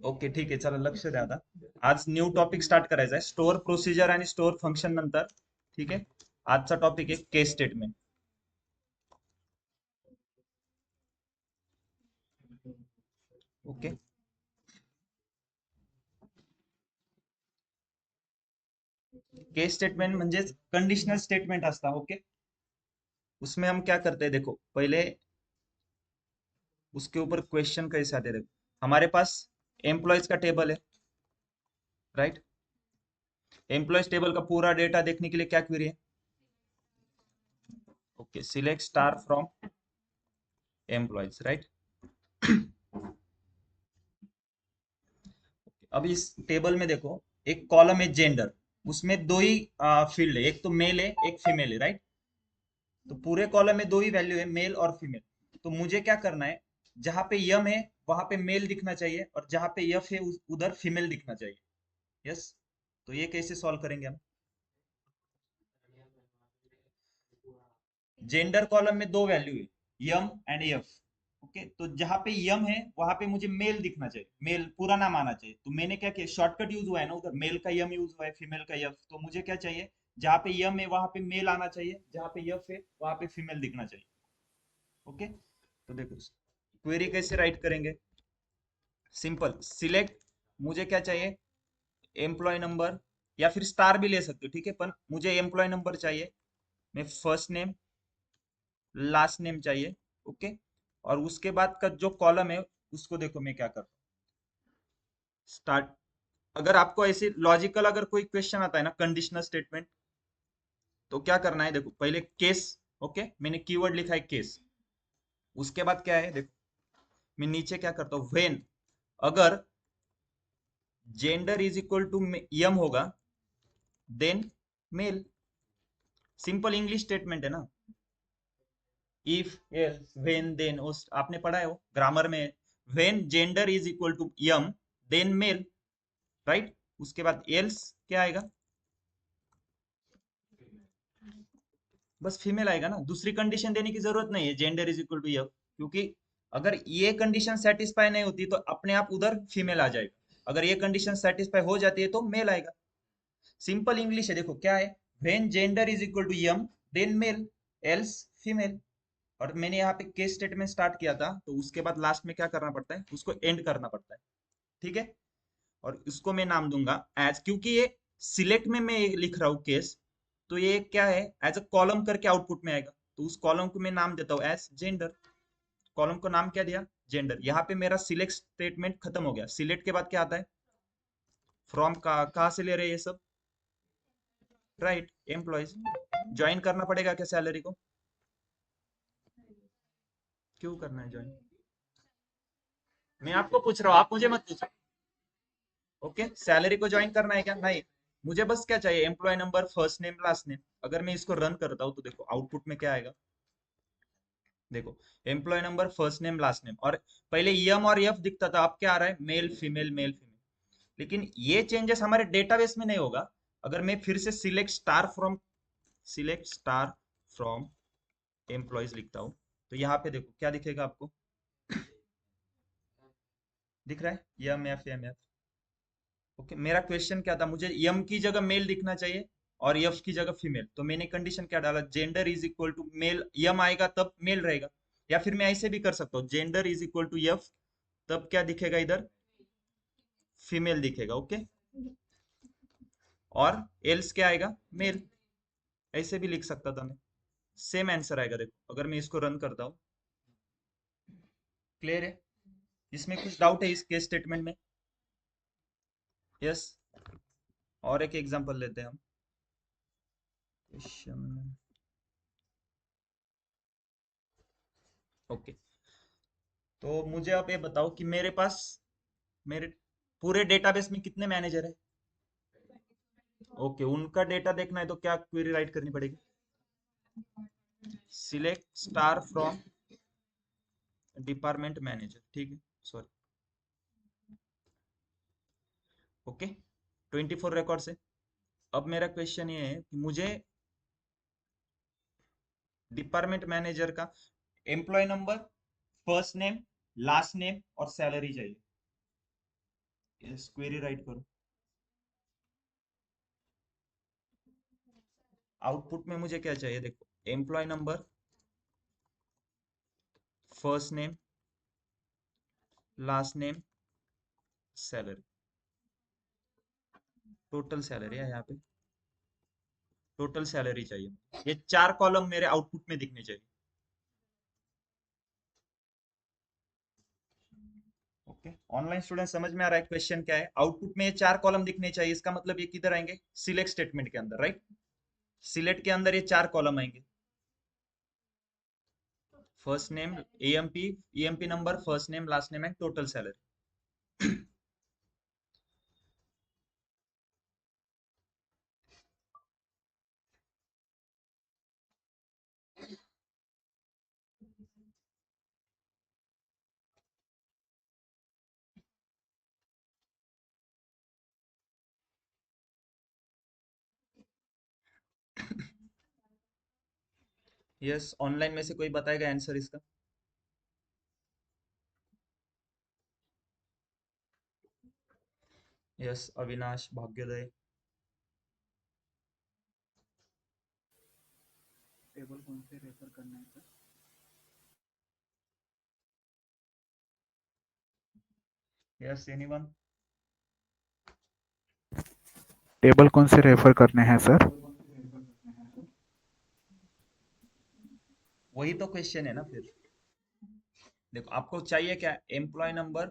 Okay ठीक आहे, चला लक्ष द्या आता. आज न्यू टॉपिक स्टार्ट करायचा आहे, स्टोअर प्रोसिजर आणि स्टोअर फंक्शन नंतर. ठीक आहे. आजचा टॉपिक आहे case statement. Okay. Case statement म्हणजेच कंडिशनल स्टेटमेंट असता. ओके. उसमें हम क्या करते हैं, देखो पहले उसके ऊपर क्वेश्चन कैसे आते हैं. देखो हमारे पास एम्प्लॉयज का टेबल है, राइट. एम्प्लॉयज टेबल का पूरा डेटा देखने के लिए क्या क्वेरी है. Okay, select star from employees, right. अब इस टेबल में देखो, एक कॉलम है जेंडर. उसमें दो ही फील्ड है, एक तो मेल है एक फीमेल है, राइट. तो पूरे कॉलम में दो ही वैल्यू है, मेल और फीमेल. तो मुझे क्या करना है, जहां पे यम है वहां पे मेल दिखना चाहिए और जहां पे यफ है उधर फीमेल दिखना चाहिए. यस. तो ये कैसे सॉल्व करेंगे हम. जेंडर कॉलम में दो वैल्यू है, यम एंड यफ. ओके, तो जहां पे यम है वहां पे मुझे मेल दिखना चाहिए, मेल पूरा नाम आना चाहिए. तो मैंने क्या किया, शॉर्टकट यूज हुआ है ना, उधर मेल का यम यूज हुआ है, फीमेल का यफ. तो मुझे क्या चाहिए, जहां पे यम है वहां पे मेल आना चाहिए, जहां पे यफ है वहां पे फीमेल दिखना चाहिए. ओके. तो देखो क्वेरी कैसे राइट करेंगे. Simple, select. मुझे क्या चाहिए, एम्प्लॉय नंबर, या फिर स्टार भी ले सकते हो, ठीक है, पर मुझे एम्प्लॉय नंबर चाहिए. मैं फर्स्ट नेम लास्ट नेम चाहिए. ओके. और उसके बाद का जो कॉलम है उसको देखो मैं क्या करता हूँ. स्टार्ट. अगर आपको ऐसे लॉजिकल अगर कोई क्वेश्चन आता है ना, कंडीशनल स्टेटमेंट, तो क्या करना है, देखो पहले केस. ओके, मैंने कीवर्ड लिखा है केस. उसके बाद क्या है, देखो मैं नीचे क्या करता हूँ, व्हेन. अगर gender is equal to M होगा, then male. Simple English statement है ना. इफ, एल्स, व्हेन, देन, उस आपने पढ़ा है वो ग्रामर में. When gender is equal to M, then male, right. उसके बाद एल्स क्या आएगा, बस फीमेल आएगा ना. दूसरी कंडीशन देने की जरूरत नहीं है, जेंडर इज इक्वल टू यम. क्योंकि अगर ये कंडीशन सेटिस्फाई नहीं होती तो अपने आप उधर फीमेल आ जाएगा. अगर ये कंडीशन सेटिस्फाई हो जाती है तो मेल आएगा. सिंपल इंग्लिश है. देखो क्या है, when gender is equal to M, then male, else female. और मैंने यहाँ पे केस स्टेटमेंट स्टार्ट किया था, तो उसके बाद लास्ट में क्या करना पड़ता है, उसको एंड करना पड़ता है. ठीक है. और इसको मैं नाम दूंगा एज, क्योंकि ये सिलेक्ट में मैं लिख रहा हूँ केस, तो ये क्या है, एज अ कॉलम करके आउटपुट में आएगा. तो उस कॉलम को मैं नाम देता हूँ एज जेंडर. कॉलम को नाम क्या दिया, जेंडर. यहाँ पे मेरा सिलेक्ट स्टेटमेंट खत्म हो गया. सिलेक्ट के बाद क्या आता है, फ्रॉम का कहाँ से ले रहे हैं ये सब, राइट, एम्प्लॉयज. ज्वाइन करना पड़ेगा क्या सैलरी को, क्यों करना है ज्वाइन, मैं आपको पूछ रहा हूँ, आप मुझे मत पूछो. ओके, सैलरी को ज्वाइन करना है क्या, नहीं. मुझे बस क्या चाहिए, employee number, first name, last name. अगर मैं इसको रन करता हूँ तो देखो आउटपुट में क्या आएगा. देखो, employee number, first name, last name, और पहले यम और यफ दिखता था, अब क्या आ रहा है, मेल फीमेल मेल फीमेल. लेकिन ये चेंजेस हमारे डेटाबेस में नहीं होगा. अगर मैं फिर से सिलेक्ट स्टार फ्रॉम एम्प्लॉयज लिखता हूँ, तो यहाँ पे देखो क्या दिखेगा आपको, दिख रहा है यम एफ एम एफ. ओके, मेरा क्वेश्चन क्या था, मुझे यम की जगह मेल दिखना चाहिए और यफ की जगह फीमेल. तो मैंने कंडीशन क्या डाला, gender is equal to male, M आएगा तब मेल रहेगा. या फिर मैं ऐसे भी कर सकता हूँ, gender is equal to F, तब क्या दिखेगा इधर, फीमेल दिखेगा. ओके. और एल्स क्या आएगा, मेल. ऐसे भी लिख सकता था मैं. सेम आंसर आएगा. देखो अगर मैं इसको रन करता हूँ, क्लियर है. इसमें कुछ डाउट है इस केस स्टेटमेंट में. यस. और एक एग्जांपल लेते हैं हम. क्वेश्चन. ओके. तो मुझे आप ये बताओ कि मेरे पास, मेरे पूरे डेटाबेस में कितने मैनेजर है. ओके, उनका डेटा देखना है तो क्या क्वेरी राइट करनी पड़ेगी, select star from department manager. ठीक है, सॉरी. ओके, 24 रिकॉर्ड्स है. अब मेरा क्वेश्चन ये है कि मुझे डिपार्टमेंट मैनेजर का employee number, first name, last name और सैलरी चाहिए. यस, क्वेरी राइट करो। आउटपुट में मुझे क्या चाहिए, देखो, employee number, first name, last name, salary. Total salary है यहाँ पे, टोटल सैलरी चाहिए। ये 4 कॉलम मेरे आउटपुट में दिखने चाहिए। ओके, ऑनलाइन स्टूडेंट समझ में आ रहा है क्वेश्चन क्या है? आउटपुट में ये 4 कॉलम दिखने चाहिए, इसका मतलब ये किधर आएंगे? सिलेक्ट स्टेटमेंट के अंदर, राइट? सिलेक्ट के अंदर ये 4 कॉलम आएंगे। First name, AMP, EMP number, first name, last name and total salary. Yes, online में से कोई बताएगा आंसर इसका? यस, अविनाश, भाग्योदय। टेबल कौन से रेफर करना है सर? Yes, anyone? टेबल कौन से रेफर करने हैं सर? वही तो क्वेश्चन है ना फिर। देखो, आपको चाहिए क्या? Employee number,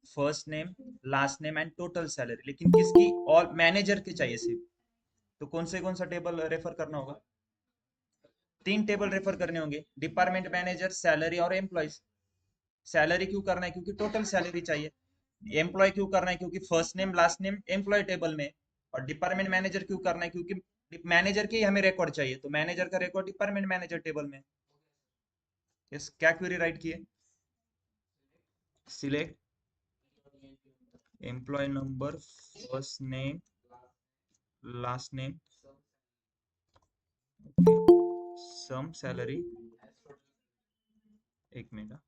first name, last name and total salary, लेकिन किसकी? और मैनेजर के चाहिए सिर्फ। तो कौन सा टेबल रेफर करना होगा? 3 टेबल रेफर करने होंगे, डिपार्टमेंट मैनेजर, सैलरी और एम्प्लॉयज। सैलरी क्यों करना है? क्योंकि टोटल सैलरी चाहिए। एम्प्लॉय क्यों करना है? क्योंकि first name last name employee table में। और डिपार्टमेंट मैनेजर क्यों करना है? क्योंकि मैनेजर के ही हमें रिकॉर्ड चाहिए, तो मैनेजर का रिकॉर्ड डिपार्टमेंट मैनेजर टेबल में। यस, क्या क्वेरी राइट किए? Select employee number, first name, last name, sum salary. एक minute.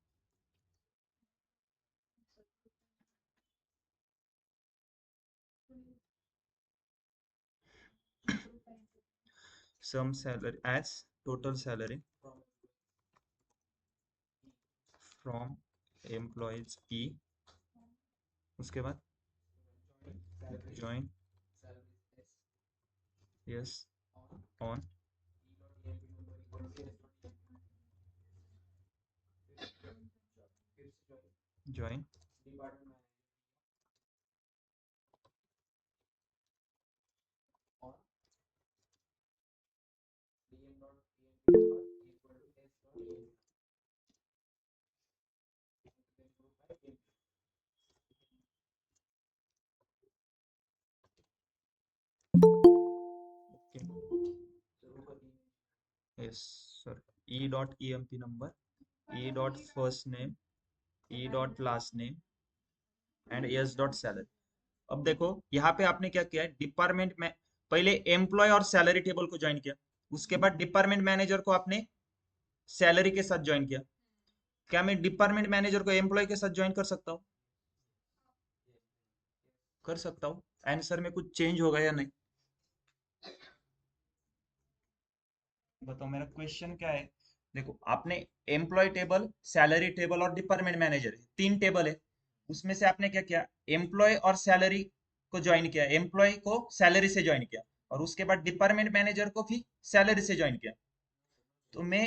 Sum salary as total salary from employees E. उसके बाद join, yes, on, join, yes sir. E dot E M P number, E dot first name, E dot last name and S dot salary. अब देखो, यहाँ पे आपने क्या किया है, डिपार्टमेंट में पहले एम्प्लॉय और सैलरी टेबल को ज्वाइन किया, उसके बाद डिपार्टमेंट मैनेजर को आपने सैलरी के साथ ज्वाइन किया। क्या मैं डिपार्टमेंट मैनेजर को एम्प्लॉय के साथ ज्वाइन कर सकता हूँ? कर सकता हूँ। आंसर में कुछ चेंज होगा या नहीं? बताओ, मेरा क्वेश्चन क्या है? देखो, आपने एम्प्लॉय टेबल, सैलरी टेबल और डिपार्टमेंट मैनेजर, 3 टेबल है। उसमें से आपने क्या किया? एम्प्लॉय और सैलरी को ज्वाइन किया, एम्प्लॉय को सैलरी से ज्वाइन किया, और उसके बाद डिपार्टमेंट मैनेजर को भी सैलरी से ज्वाइन किया। तो मैं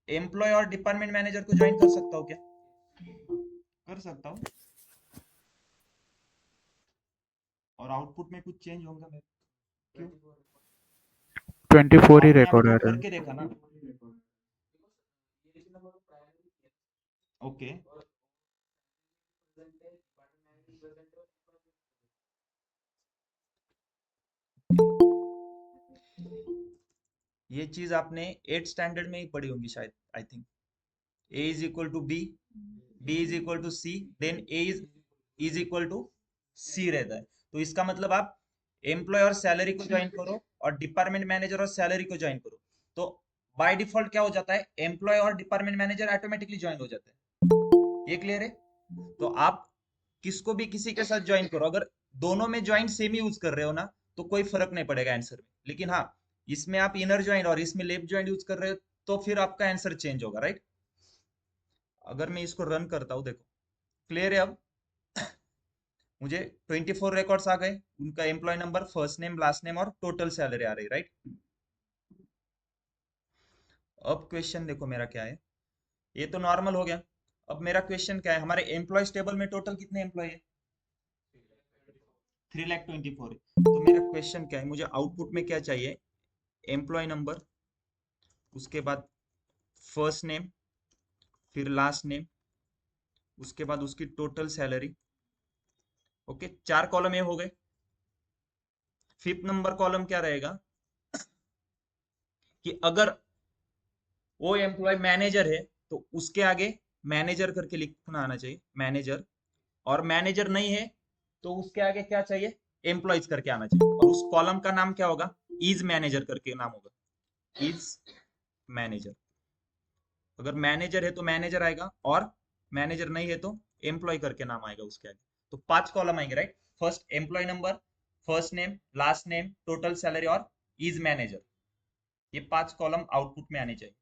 एम्प्लॉय और डिपार्टमेंट मैनेजर को ज्वाइन कर सकता हूँ क्या? कर सकता हूँ। और आउटपुट में कुछ चेंज होगा मेरे? क्यों? 24 ही आपने रिकॉर्ड आ अपलोड रहा है। करके देखा ना? ओके। ये चीज आपने 8 स्टैंडर्ड में ही पढ़ी होंगी शायद, I think. A is equal to B, B is equal to C, then A is equal to C रहता है। तो इसका मतलब आप एम्प्लॉय और सैलरी को ज्वाइन करो और डिपार्टमेंट मैनेजर और सैलरी को ज्वाइन करो, तो बाय डिफॉल्ट क्या हो जाता है? एम्प्लॉय और डिपार्टमेंट मैनेजर ऑटोमेटिकली ज्वाइन हो जाता है। ये क्लियर है? तो आप किसको भी किसी के साथ ज्वाइन करो, अगर दोनों में ज्वाइन सेम यूज कर रहे हो ना, तो कोई फर्क नहीं पड़ेगा आंसर में। लेकिन हाँ, इसमें आप इनर ज्वाइन और इसमें लेफ्ट ज्वाइन यूज कर रहे हो, तो फिर आपका आंसर चेंज होगा, राइट। अगर मैं इसको रन करता हूँ, देखो क्लियर है अब। मुझे 24 रिकॉर्ड्स आ गए, उनका employee number, first name, last name और टोटल सैलरी आ रही, राइट। अब क्वेश्चन देखो मेरा क्या है, ये तो नॉर्मल हो गया। अब मेरा क्वेश्चन क्या है, हमारे एम्प्लॉयज टेबल में टोटल कितने एम्प्लॉय है? 3,24,000 है। तो मेरा क्वेश्चन क्या है, मुझे आउटपुट में क्या चाहिए? एम्प्लॉय नंबर, उसके बाद फर्स्ट नेम, फिर लास्ट नेम, उसके बाद उसकी टोटल सैलरी। ओके, 4 कॉलम ये हो गए। फिफ्थ नंबर कॉलम क्या रहेगा कि अगर वो एम्प्लॉय मैनेजर है, तो उसके आगे मैनेजर करके लिखना आना चाहिए, मैनेजर। और मैनेजर नहीं है, तो उसके आगे क्या चाहिए? एम्प्लॉयज करके आना चाहिए। और उस कॉलम का नाम क्या होगा? इज मैनेजर करके नाम होगा, इज मैनेजर। अगर मैनेजर है तो मैनेजर आएगा, और मैनेजर नहीं है तो एम्प्लॉय करके नाम आएगा उसके आगे। तो 5 कॉलम आएंगे, right. First employee number, first name, last name, total salary और इज मैनेजर। ये 5 कॉलम आउटपुट में आने चाहिए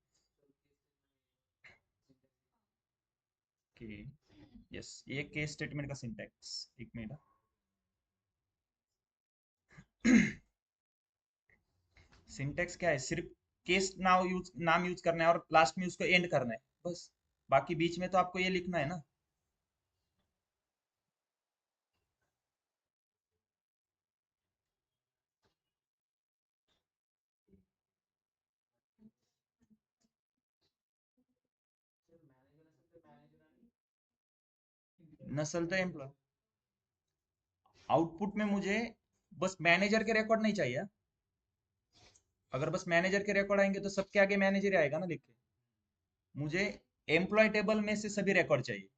कि यस, ये केस स्टेटमेंट का सिंटैक्स। एक मिनट। सिंटैक्स क्या है? सिर्फ केस नाम यूज करना है और लास्ट में उसको एंड करना है, बस। बाकी बीच में तो आपको ये लिखना है ना। नस्ल तो एम्प्लॉय, आउटपुट में मुझे बस मैनेजर के रिकॉर्ड नहीं चाहिए। अगर बस मैनेजर के रिकॉर्ड आएंगे तो सबके आगे मैनेजर ही आएगा ना लिख के। मुझे एम्प्लॉय टेबल में से सभी रिकॉर्ड चाहिए,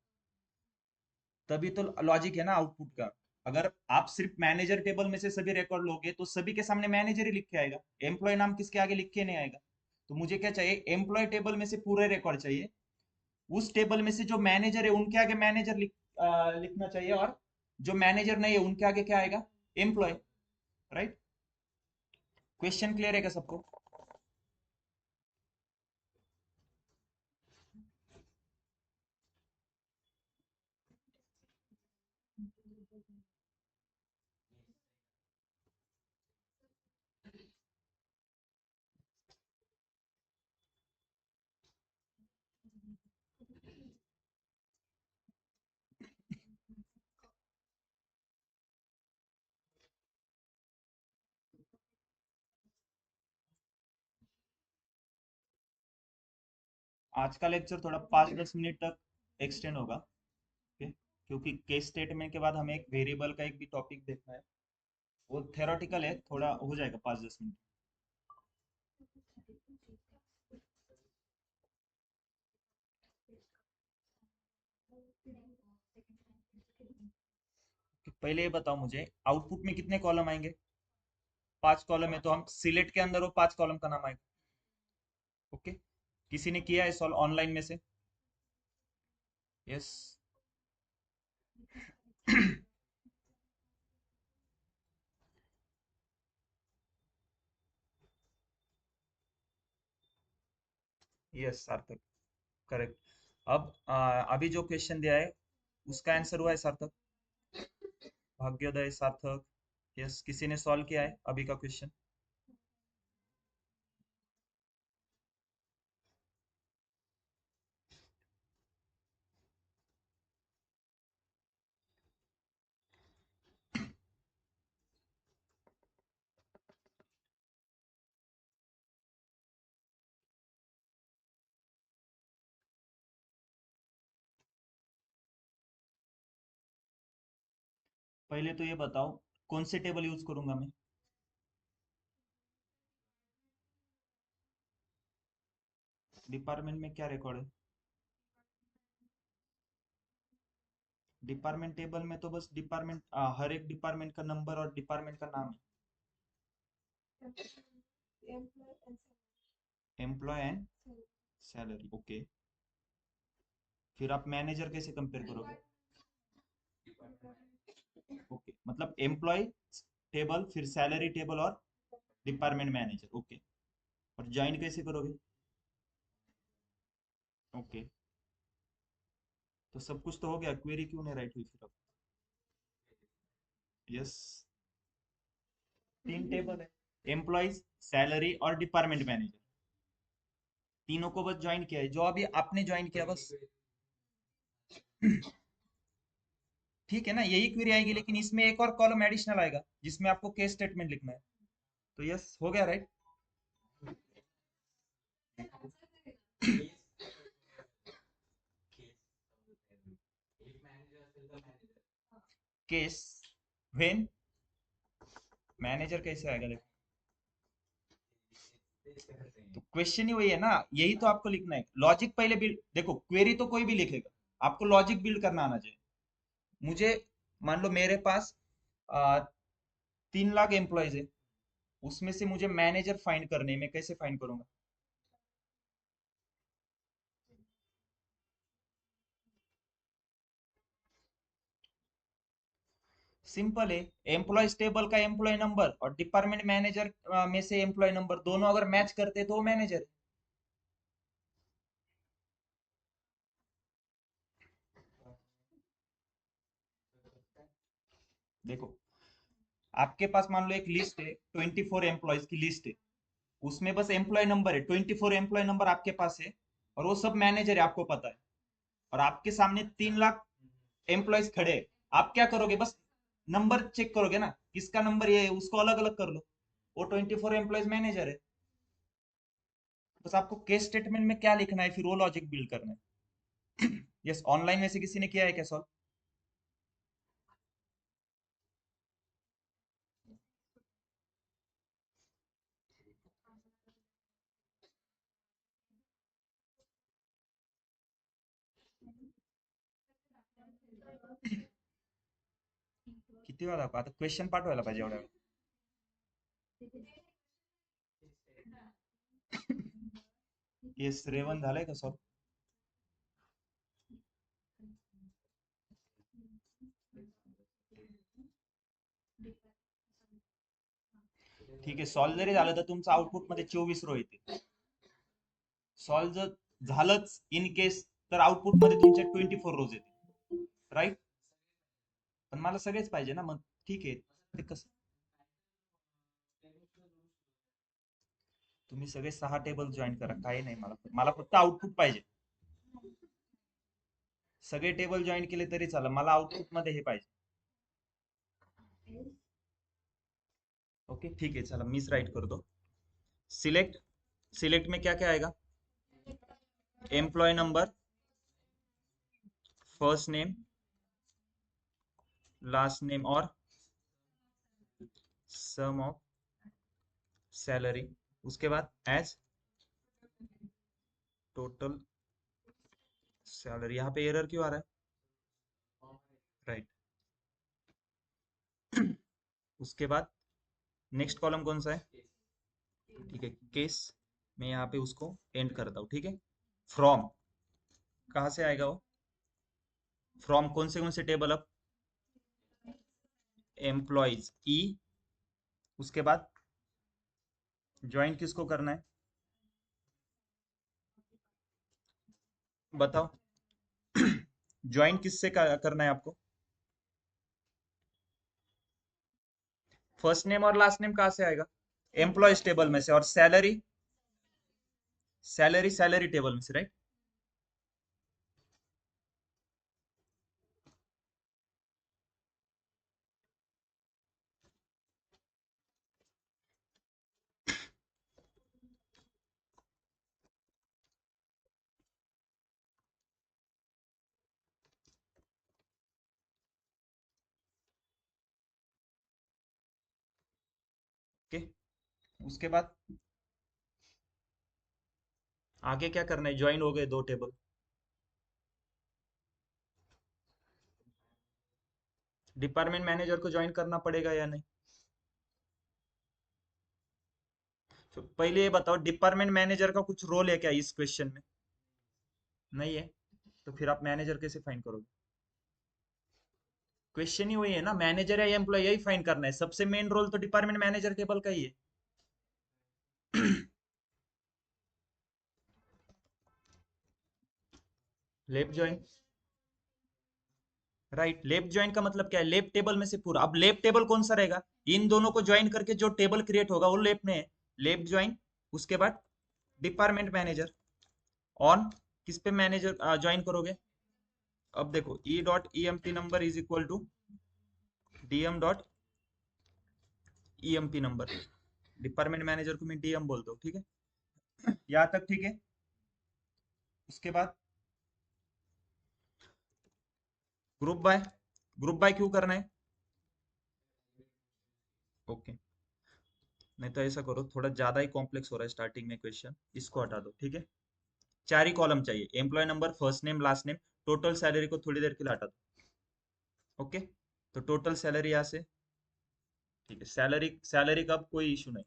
तभी तो लॉजिक है ना आउटपुट का। अगर आप सिर्फ मैनेजर टेबल में से सभी रिकॉर्ड लोगे तो सभी के सामने मैनेजर ही लिख के आएगा, एम्प्लॉय नाम किसके आगे लिख के नहीं आएगा। तो मुझे क्या चाहिए? एम्प्लॉय टेबल में से पूरे रिकॉर्ड चाहिए, उस टेबल में से जो मैनेजर है उनके आगे मैनेजर लिखना चाहिए, और जो मैनेजर नहीं है उनके आगे क्या आएगा? Employ, right. क्वेश्चन क्लियर है क्या सबको? आज का लेक्चर थोड़ा 5-10 मिनट तक एक्सटेंड होगा, ओके, क्योंकि केस स्टेटमेंट के बाद हमें एक वेरिएबल का एक भी टॉपिक देखना है। वो थ्योरेटिकल है, थोड़ा हो जाएगा 5-10 मिनट। पहले ये बताओ मुझे, आउटपुट में कितने कॉलम आएंगे? 5 कॉलम है, तो हम सिलेक्ट के अंदर वो 5 कॉलम का नाम आएगा। ओके, किसी ने किया है सॉल्व ऑनलाइन में से? यस। यस सार्थक, करेक्ट। अब अभी जो क्वेश्चन दिया है उसका आंसर हुआ है सार्थक, भाग्योदय, सार्थक। यस, किसी ने सॉल्व किया है अभी का क्वेश्चन? पहले तो ये बताओ, कौन से टेबल यूज करूंगा मैं? डिपार्टमेंट में क्या रिकॉर्ड है? डिपार्टमेंट टेबल में तो बस डिपार्टमेंट, हर एक डिपार्टमेंट का नंबर और डिपार्टमेंट का नाम है। Employee and salary, okay. फिर आप मैनेजर कैसे कंपेयर करोगे? ओके, मतलब एम्प्लॉय टेबल, फिर सैलरी टेबल और डिपार्टमेंट मैनेजर। ओके, और ज्वाइन कैसे करोगे? ओके, तो सब कुछ तो हो गया, क्वेरी क्यों नहीं राइट हुई फिर अब? यस, तीन टेबल है, एम्प्लॉयज, सैलरी और डिपार्टमेंट मैनेजर, तीनों को बस ज्वाइन किया है, जो अभी आपने ज्वाइन किया बस। ठीक है ना, यही क्वेरी आएगी, लेकिन इसमें एक और कॉलम एडिशनल आएगा जिसमें आपको केस स्टेटमेंट लिखना है। तो यस, हो गया राइट। केस व्हेन मैनेजर कैसे आएगा देखो, तो क्वेश्चन ही वही है ना, यही तो आपको लिखना है, लॉजिक पहले बिल्ड, देखो क्वेरी तो कोई भी लिखेगा, आपको लॉजिक बिल्ड करना आना चाहिए। मुझे, मान लो मेरे पास 3 लाख एम्प्लॉयज है, उसमें से मुझे मैनेजर फाइंड करने हैं, मैं कैसे फाइंड करूंगा? सिंपल है, एम्प्लॉय टेबल का एम्प्लॉय नंबर और डिपार्टमेंट मैनेजर में से एम्प्लॉय नंबर दोनों अगर मैच करते हैं तो वो मैनेजर है। देखो, आपके पास मान लो एक लिस्ट है, 24 एम्प्लॉयज की लिस्ट है, उसमें बस एम्प्लॉय नंबर है, 24 एम्प्लॉय नंबर आपके पास है, और वो सब मैनेजर है, आपको पता है, और आपके सामने 3 लाख एम्प्लॉयज खड़े हैं। आप क्या करोगे? बस नंबर चेक करोगे ना, किसका नंबर ये है, उसको अलग अलग कर लो, वो 24 एम्प्लॉयज मैनेजर है। बस आपको केस स्टेटमेंट में क्या लिखना है, फिर वो लॉजिक बिल्ड करना है। यस, ऑनलाइन में से किसी ने किया है क्या सॉल्व? किती वेळा दाखवा, आता क्वेश्चन पाठवायला पाहिजे एवढ्या वेळ. येस, रेवन झालंय का सॉल्व? ठीक आहे, सॉल्व जरी झालं तर तुमचं आउटपुट मध्ये 24 रो येते. सॉल्व जर झालंच इन केस, तर आउटपुट मध्ये तुमच्या 24 रोज येते, राईट? पण मला सगळेच पाहिजे ना, मग ठीक आहे, ते कसं? तुम्ही सगळे 6 टेबल जॉईन करा, काही नाही, मला मला फक्त आउटपुट पाहिजे. सगळे टेबल जॉईन केले तरी चालेल, मला आउटपुट मध्ये हे पाहिजे. ओके, ठीक है, चला मिस राइट कर दो. सिलेक्ट, सिलेक्ट में क्या क्या आएगा? Employee number, first name, last name और सम ऑफ सैलरी, उसके बाद एज टोटल सैलरी। यहाँ पे एरर क्यों आ रहा है? राइट। उसके बाद नेक्स्ट कॉलम कौन सा है? ठीक है, केस, मैं यहाँ पे उसको एंड करता हूँ, ठीक है। फ्रॉम कहाँ से आएगा वो? फ्रॉम कौन से टेबल? अब एम्प्लॉयज ई, उसके बाद ज्वाइन किसको करना है बताओ? ज्वाइन किससे करना है आपको? फर्स्ट नेम और लास्ट नेम कहाँ से आएगा? एम्प्लॉयज टेबल में से, और सैलरी, सैलरी सैलरी टेबल में से, राइट? ओके, उसके बाद आगे क्या करना है? ज्वाइन हो गए 2 टेबल, डिपार्टमेंट मैनेजर को ज्वाइन करना पड़ेगा या नहीं? तो पहले ये बताओ, डिपार्टमेंट मैनेजर का कुछ रोल है क्या इस क्वेश्चन में? नहीं है, तो फिर आप मैनेजर कैसे फाइंड करोगे? क्वेश्चन ही वही है ना, मैनेजर या एम्प्लॉय, यही फाइंड करना है। सबसे मेन रोल तो डिपार्टमेंट मैनेजर टेबल का ही है। Left join, right. Left join का मतलब क्या है? लेफ्ट टेबल में से पूरा। अब लेफ्ट टेबल कौन सा रहेगा? इन दोनों को ज्वाइन करके जो टेबल क्रिएट होगा वो लेफ्ट में है। लेफ्ट ज्वाइन, उसके बाद डिपार्टमेंट मैनेजर। ऑन किस पे मैनेजर ज्वाइन करोगे? अब देखो, E dot E M P number is equal to DM dot E M P number. Department manager को मैं डीएम बोलता हूँ, ठीक है। यहाँ तक ठीक है। उसके बाद ग्रुप बाय। ग्रुप बाय क्यों करना है? ओके, नहीं तो ऐसा करो, थोड़ा ज्यादा ही कॉम्प्लेक्स हो रहा है स्टार्टिंग में क्वेश्चन, इसको हटा दो, ठीक है। चार ही कॉलम चाहिए, employee number, first name, last name, total salary को थोड़ी देर के लिए हटा दो। ओके, तो टोटल सैलरी यहाँ से, ठीक है। सैलरी, सैलरी का अब कोई इशू नहीं।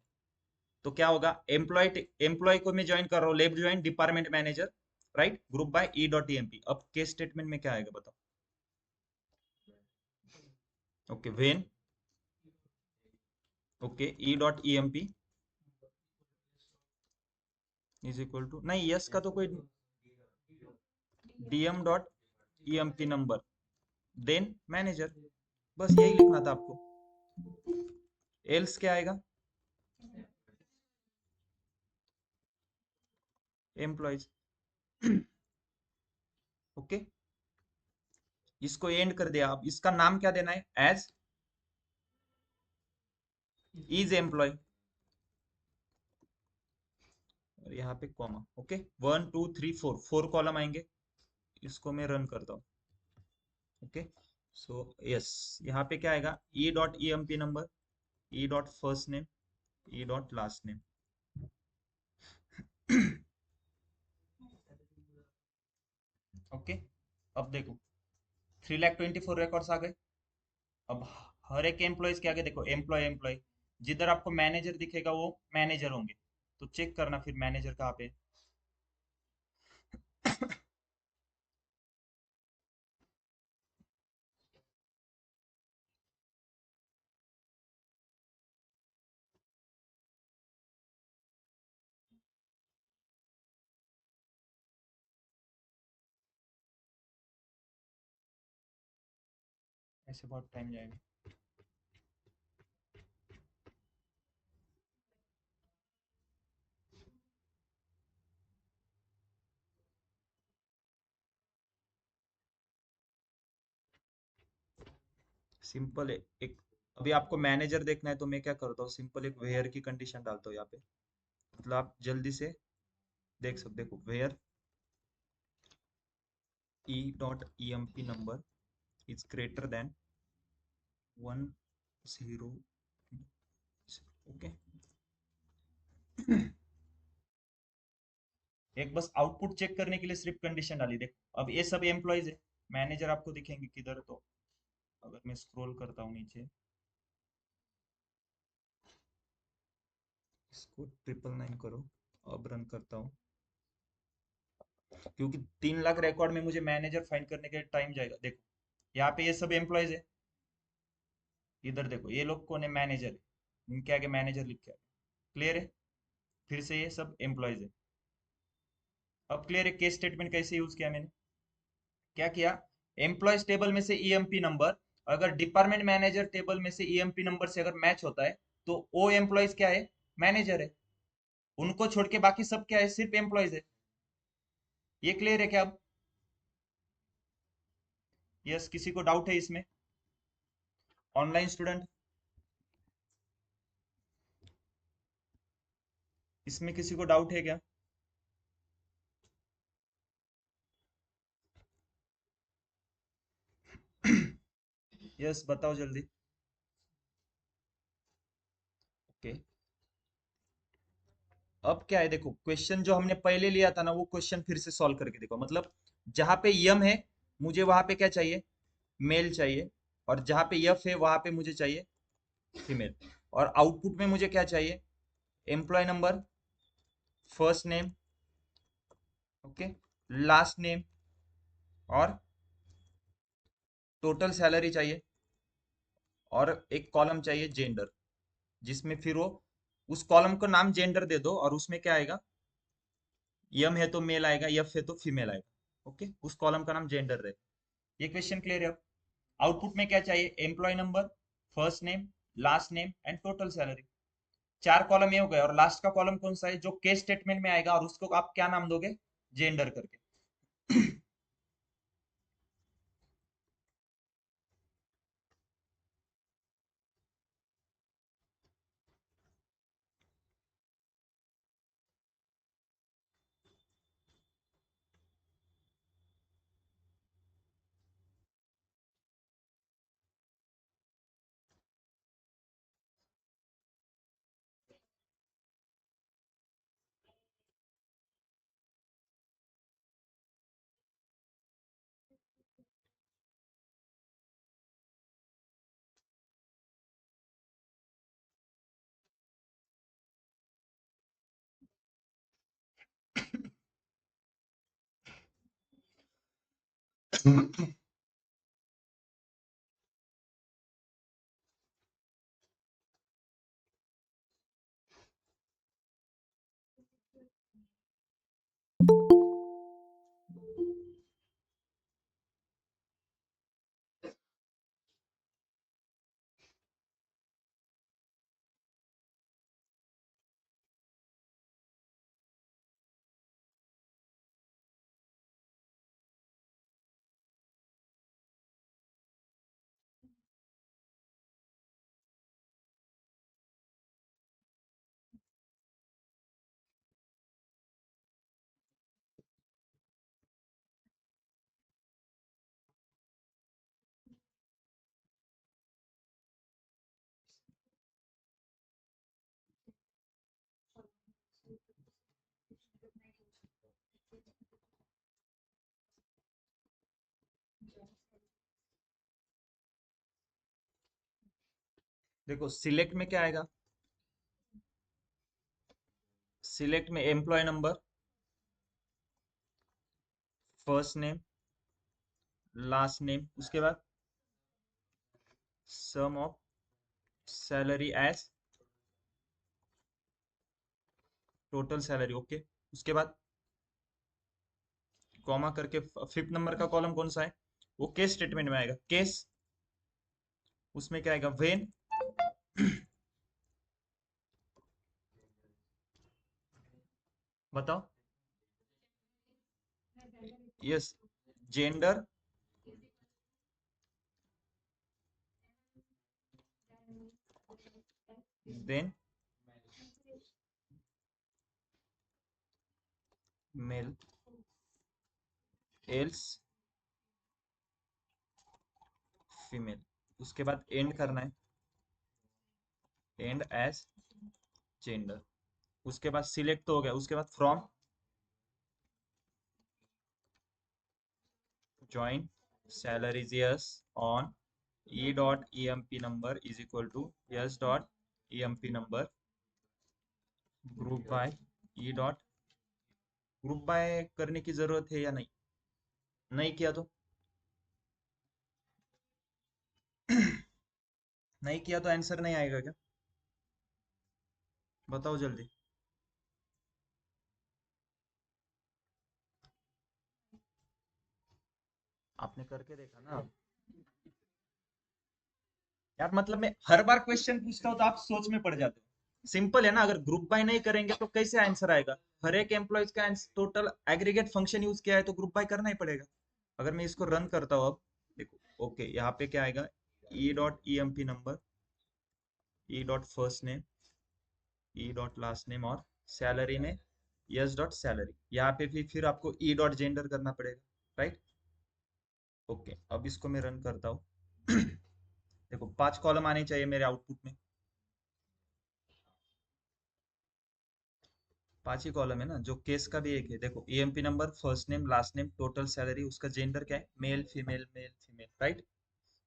तो क्या होगा? एम्प्लॉय, एम्प्लॉय को मैं ज्वाइन कर रहा हूँ, left join department manager, right, group by E dot EMP. अब केस स्टेटमेंट में क्या आएगा बताओ? Okay, when, okay, E dot EMP is equal to, नहीं यस का तो कोई, DM dot EMP number, then manager. बस यही लिखना था आपको। एल्स क्या आएगा? एम्प्लॉयज। ओके, इसको एंड कर दिया। अब इसका नाम क्या देना है? एज इज एम्प्लॉय, और यहाँ पे कॉमा। ओके, 1 2 3 4, 4 कॉलम आएंगे। इसको मैं रन करता हूँ। ओके, सो यस, यहाँ पे क्या आएगा? E dot E M P number, E dot first name, E dot last name. Okay, अब देखो 3,24,000 रिकॉर्ड्स आ गए। अब हर एक एम्प्लॉयज के आगे देखो, एम्प्लॉय एम्प्लॉय, जिधर आपको मैनेजर दिखेगा वो मैनेजर होंगे। तो चेक करना फिर मैनेजर कहाँ पे है। ऐसे बहुत टाइम जाएगा। सिंपल है एक, अभी आपको मैनेजर देखना है तो मैं क्या करता हूँ, सिंपल एक वेयर की कंडीशन डालता हूँ यहाँ पे। मतलब आप जल्दी से देख सकते, देखो where E dot E M P number is greater than 1 0। Okay, एक बस आउटपुट चेक करने के लिए सिर्फ कंडीशन डाली। देखो अब ये सब एम्प्लॉयज है, मैनेजर आपको दिखेंगे किधर? तो अगर मैं स्क्रॉल करता हूँ नीचे, इसको 999 करो, अब रन करता हूँ। क्योंकि 3 लाख रिकॉर्ड में मुझे मैनेजर फाइंड करने के टाइम जाएगा। देखो यहाँ पे ये सब एम्प्लॉयज है, इधर देखो ये लोग कौन है? मैनेजर है, इनके आगे मैनेजर लिख के। क्लियर है? फिर से ये सब एम्प्लॉयज है। अब क्लियर है केस स्टेटमेंट कैसे यूज किया मैंने? क्या किया? एम्प्लॉयज टेबल में से ईएमपी नंबर, अगर डिपार्टमेंट मैनेजर टेबल में से ईएमपी नंबर से अगर मैच होता है तो वो एम्प्लॉयज क्या है? मैनेजर है। उनको छोड़ के बाकी सब क्या है? सिर्फ एम्प्लॉयज है। ये क्लियर है क्या अब? यस, किसी को डाउट है इसमें? ऑनलाइन स्टूडेंट, इसमें किसी को डाउट है क्या? यस, बताओ जल्दी। ओके, अब क्या है? देखो क्वेश्चन जो हमने पहले लिया था ना, वो क्वेश्चन फिर से सॉल्व करके देखो। मतलब जहां पे यम है, मुझे वहां पे क्या चाहिए? मेल चाहिए। और जहां पे यफ है वहां पे मुझे चाहिए फीमेल। और आउटपुट में मुझे क्या चाहिए? Employee number, first name, okay, last name, और टोटल सैलरी चाहिए। और एक कॉलम चाहिए जेंडर, जिसमें फिर वो उस कॉलम को नाम जेंडर दे दो और उसमें क्या आएगा, यम है तो मेल आएगा, यफ है तो फीमेल आएगा। ओके, उस कॉलम का नाम जेंडर रहे। ये क्वेश्चन क्लियर है। अब आउटपुट में क्या चाहिए, employee number, first name, last name and total salary. चार कॉलम ये हो गए, और लास्ट का कॉलम कौन सा है, जो केस स्टेटमेंट में आएगा, और उसको आप क्या नाम दोगे, जेंडर करके। देखो सिलेक्ट में क्या आएगा, सिलेक्ट में employee number, first name, last name, उसके बाद sum of salary as total salary. Okay, उसके बाद कॉमा करके फिफ्थ नंबर का कॉलम कौन सा है, वो केस स्टेटमेंट में आएगा, केस, उसमें क्या आएगा, वेन, बताओ, yes, gender, then male, else female. उसके बाद एंड करना है, एंड एज जेंडर। उसके बाद सिलेक्ट तो हो गया, उसके बाद from join salaries yes on e dot emp number is equal to yes dot emp number group by E dot, group by करने की जरूरत है या नहीं, नहीं किया तो नहीं किया तो आंसर नहीं आएगा क्या, बताओ जल्दी। आपने करके देखा ना यार, मतलब मैं हर बार क्वेश्चन पूछता हूँ तो आप सोच में पड़ जाते हो। सिंपल है ना, अगर ग्रुप बाय नहीं करेंगे तो कैसे आंसर आएगा, हर एक एम्प्लॉयज का टोटल एग्रीगेट फंक्शन यूज किया है तो ग्रुप बाय करना ही पड़ेगा। अगर मैं इसको रन करता हूँ अब, देखो ओके, यहाँ पे क्या आएगा, E dot E M P number, E dot first name, E dot last name, और सैलरी में यस डॉट सैलरी। यहाँ पे भी फिर आपको ई डॉट जेंडर करना पड़ेगा, राइट। ओके, अब इसको मैं रन करता हूँ। देखो 5 कॉलम आने चाहिए मेरे आउटपुट में, 5 ही कॉलम है ना, जो केस का भी एक है। देखो EMP number, first name, last name, total salary, उसका जेंडर क्या है, male female, male female, right.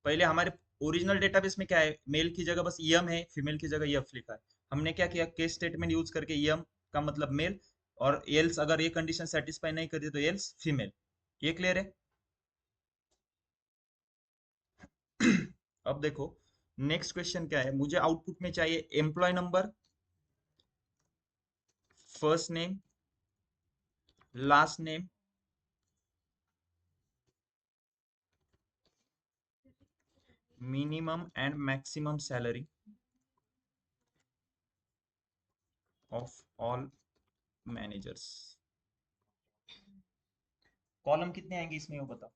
पहले हमारे ओरिजिनल डेटाबेस में क्या है, मेल की जगह बस यम है, फीमेल की जगह यफ लिखा है। हमने क्या किया, केस स्टेटमेंट यूज करके यम का मतलब मेल, और एल्स अगर ये कंडीशन सेटिस्फाई नहीं करती तो एल्स फीमेल। ये क्लियर है। अब देखो नेक्स्ट क्वेश्चन क्या है, मुझे आउटपुट में चाहिए employee number, first name, last name, minimum and maximum salary of all managers. Column कितने आएंगे इसमें वो बताओ।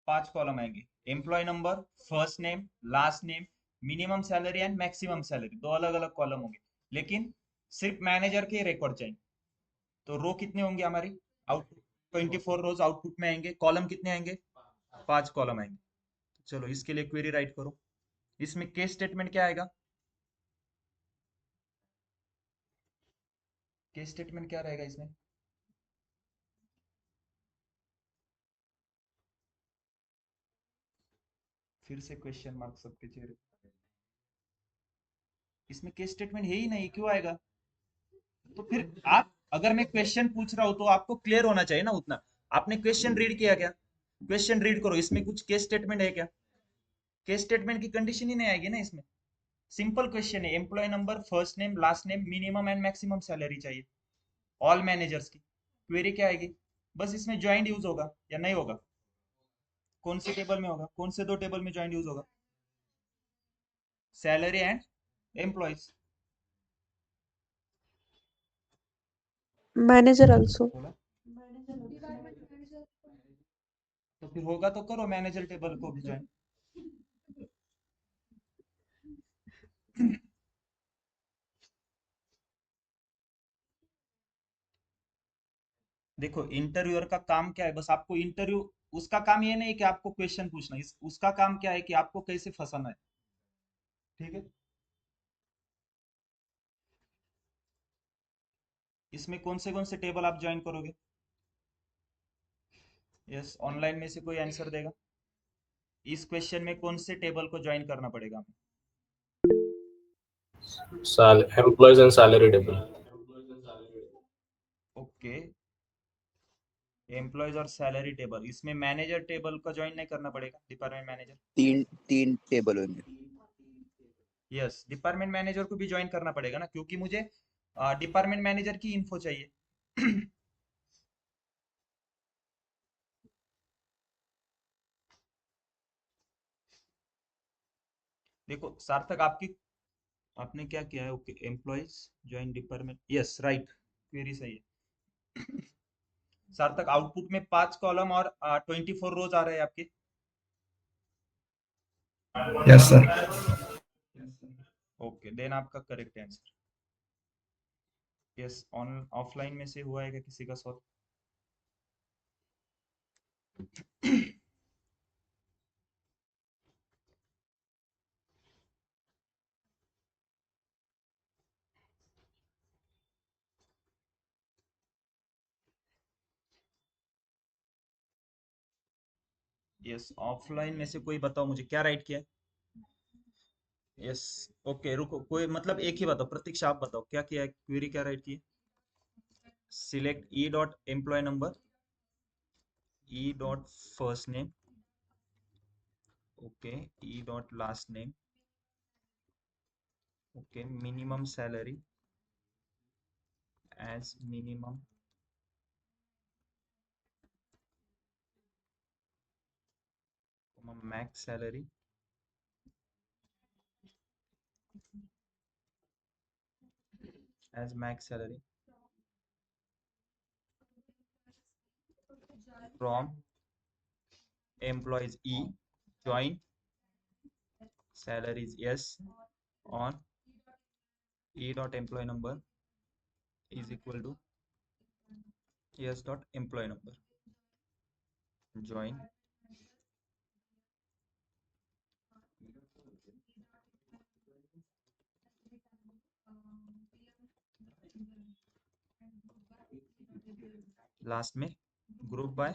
5 कॉलम आएंगे। Employee number, first name, last name, minimum salary and maximum salary, दो अलग अलग कॉलम होंगे, लेकिन सिर्फ मैनेजर के रिकॉर्ड चाहिए। तो रो कितने होंगे हमारी, आउटपुट 24 रोज आउटपुट में आएंगे। कॉलम कितने आएंगे, 5 कॉलम आएंगे। चलो इसके लिए क्वेरी राइट करो। इसमें केस स्टेटमेंट क्या आएगा, केस स्टेटमेंट क्या रहेगा इसमें। फिर से क्वेश्चन मार्क सबके चेहरे। इसमें केस स्टेटमेंट है ही नहीं, क्यों आएगा। तो फिर आप, अगर मैं क्वेश्चन पूछ रहा हूं तो आपको क्लियर होना चाहिए ना उतना। आपने क्वेश्चन रीड किया क्या, क्वेश्चन रीड करो, इसमें कुछ केस स्टेटमेंट है क्या। केस स्टेटमेंट की कंडीशन ही नहीं आएगी ना इसमें। सिंपल क्वेश्चन है, employee number, first name, last name, minimum and maximum salary चाहिए ऑल मैनेजर्स की। क्वेरी क्या आएगी, बस इसमें ज्वाइंट यूज होगा या नहीं होगा। कौन से टेबल में होगा, कौन से दो टेबल में ज्वाइंट यूज होगा, salary and employees. Manager also. बोला तो फिर होगा तो करो मैनेजर टेबल को भी ज्वाइन। देखो इंटरव्यूअर का काम क्या है, बस आपको इंटरव्यू, उसका काम ये नहीं कि आपको क्वेश्चन पूछना, उसका काम क्या है कि आपको कैसे फंसाना है। ठीक है, इसमें कौन से टेबल आप ज्वाइन करोगे। यस, ऑनलाइन में से कोई आंसर देगा। इस क्वेश्चन में कौन से टेबल को ज्वाइन करना पड़ेगा हमें। Employees and salary table. Okay, employees और सैलरी टेबल, इसमें मैनेजर टेबल का ज्वाइन नहीं करना पड़ेगा, डिपार्टमेंट मैनेजर। तीन तीन टेबल होंगे। यस, डिपार्टमेंट मैनेजर को भी ज्वाइन करना पड़ेगा ना, क्योंकि मुझे डिपार्टमेंट मैनेजर की इन्फो चाहिए। देखो सार्थक, आपकी, आपने क्या किया है, okay employees join department, yes right, query सही है। सार्थक, आउटपुट में 5 कॉलम और 24 रोज आ रहे हैं आपके। Yes sir. ओके, देन आपका correct answer. Yes, on offline में से हुआ है क्या किसी का सॉल्व। यस, ऑफलाइन में से कोई बताओ मुझे क्या राइट किया है। यस, ओके रुको, कोई मतलब एक ही बताओ, प्रतीक्षा आप बताओ क्या किया है, क्वेरी क्या राइट की है। Select E dot employee number, E dot first name, okay, E dot last name, okay, minimum salary as minimum, max salary as max salary from employees E, join salaries yes on E dot employee number is equal to yes dot employee number, join last में group by.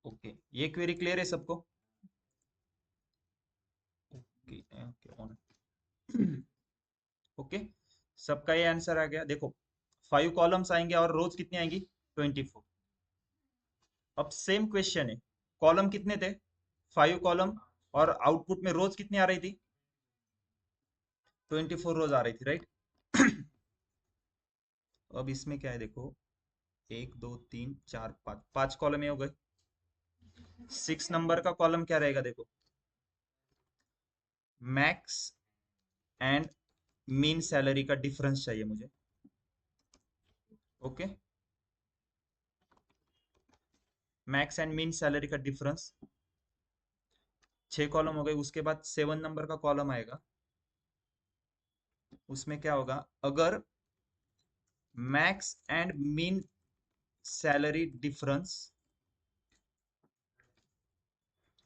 Okay, ये query clear है सबको। Okay okay on. Okay, सबका ये answer आ गया। देखो 5 columns आएंगे और रोज कितनी आएंगी, 24। अब सेम क्वेश्चन है, कॉलम कितने थे? 5 कॉलम, और आउटपुट में रोज कितनी आ रही थी? 24 रोज आ रही थी, राइट? अब इसमें क्या है देखो, 1 2 3 4 5, 5 कॉलम ये हो गए। 6 नंबर का कॉलम क्या रहेगा देखो, मैक्स एंड मीन सैलरी का डिफरेंस चाहिए मुझे। Okay, max and mean salary का डिफरेंस, 6 कॉलम हो गए। उसके बाद 7 नंबर का कॉलम आएगा, उसमें क्या होगा, अगर max and mean salary difference,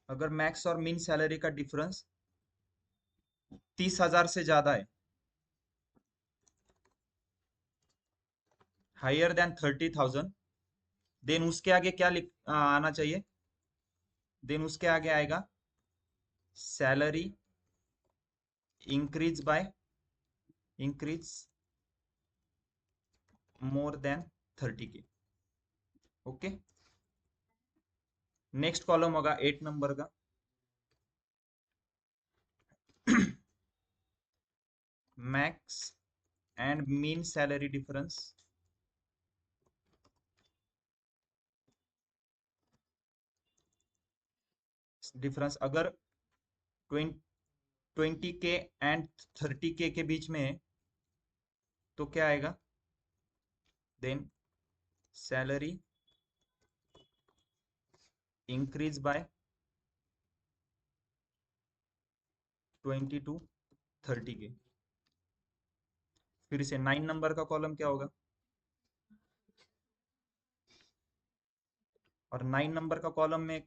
अगर मैक्स और मीन सैलरी का डिफरेंस 30,000 से ज्यादा है, हायर देन 30,000, देन उसके आगे क्या आना चाहिए? देन उसके आगे आएगा salary increase bye, increase more than 30K। Okay, next column होगा 8 नंबर का, max and mean salary difference, अगर 20K एंड 30K के बीच में है तो क्या आएगा? Then salary increase by 20 to 30K। फिर से 9 नंबर का कॉलम क्या होगा, और 9 नंबर का कॉलम में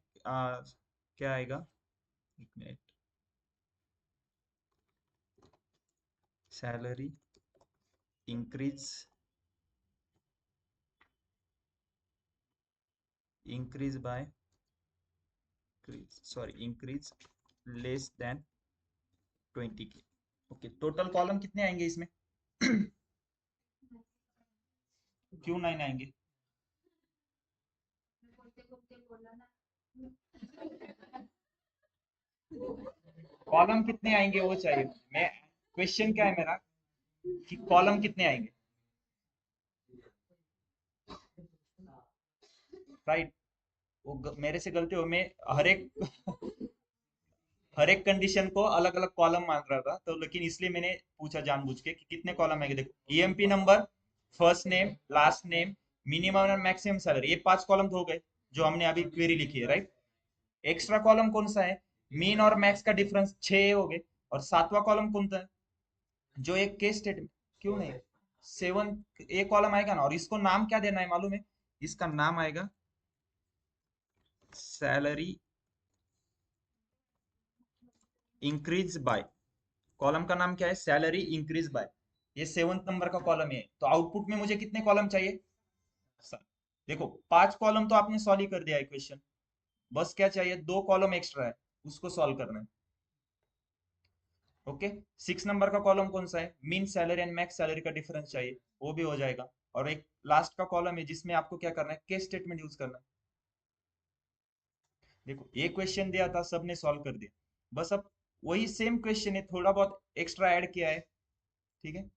क्या आएगा, एक minute, salary increase, increase by, sorry increase less than 20K। Okay, total column कितने आएंगे इसमें? क्यों 9 आएंगे? कॉलम कितने आएंगे वो चाहिए, मैं क्वेश्चन क्या है मेरा कि कॉलम कितने आएंगे, राइट? वो मेरे से गलती हो, मैं हर एक कंडीशन को अलग अलग कॉलम मान रहा था, तो लेकिन इसलिए मैंने पूछा जानबूझ के कि कितने कॉलम आएंगे। देखो, EMP number, first name, last name, minimum और मैक्सिमम सैलरी, ये 5 कॉलम तो हो गए जो हमने अभी क्वेरी लिखी है, राइट? एक्स्ट्रा कॉलम कौन सा है? मीन और मैक्स का डिफरेंस, 6 हो गए। और 7वां कॉलम कौन सा है? जो एक केस स्टेटमेंट, क्यों नहीं, 7 ए कॉलम आएगा ना, और इसको नाम क्या देना है मालूम है? इसका नाम आएगा सैलरी इंक्रीज बाय, कॉलम का नाम क्या है? Salary increase bye. ये 7 नंबर का कॉलम है, तो आउटपुट में मुझे कितने कॉलम चाहिए? 7। देखो, 5 कॉलम तो आपने सॉल्व ही कर दिया इक्वेशन, बस क्या चाहिए, 2 कॉलम एक्स्ट्रा है, उसको सॉल्व करना है। ओके, 6 नंबर का कॉलम कौन सा है? Mean salary and max salary का डिफरेंस चाहिए, वो भी हो जाएगा। और एक लास्ट का कॉलम है जिसमें आपको क्या करना है, केस स्टेटमेंट यूज करना है। देखो, ये क्वेश्चन दिया था, सबने सॉल्व कर दिया, बस अब वही सेम क्वेश्चन है, थोड़ा बहुत एक्स्ट्रा ऐड किया है, ठीक है?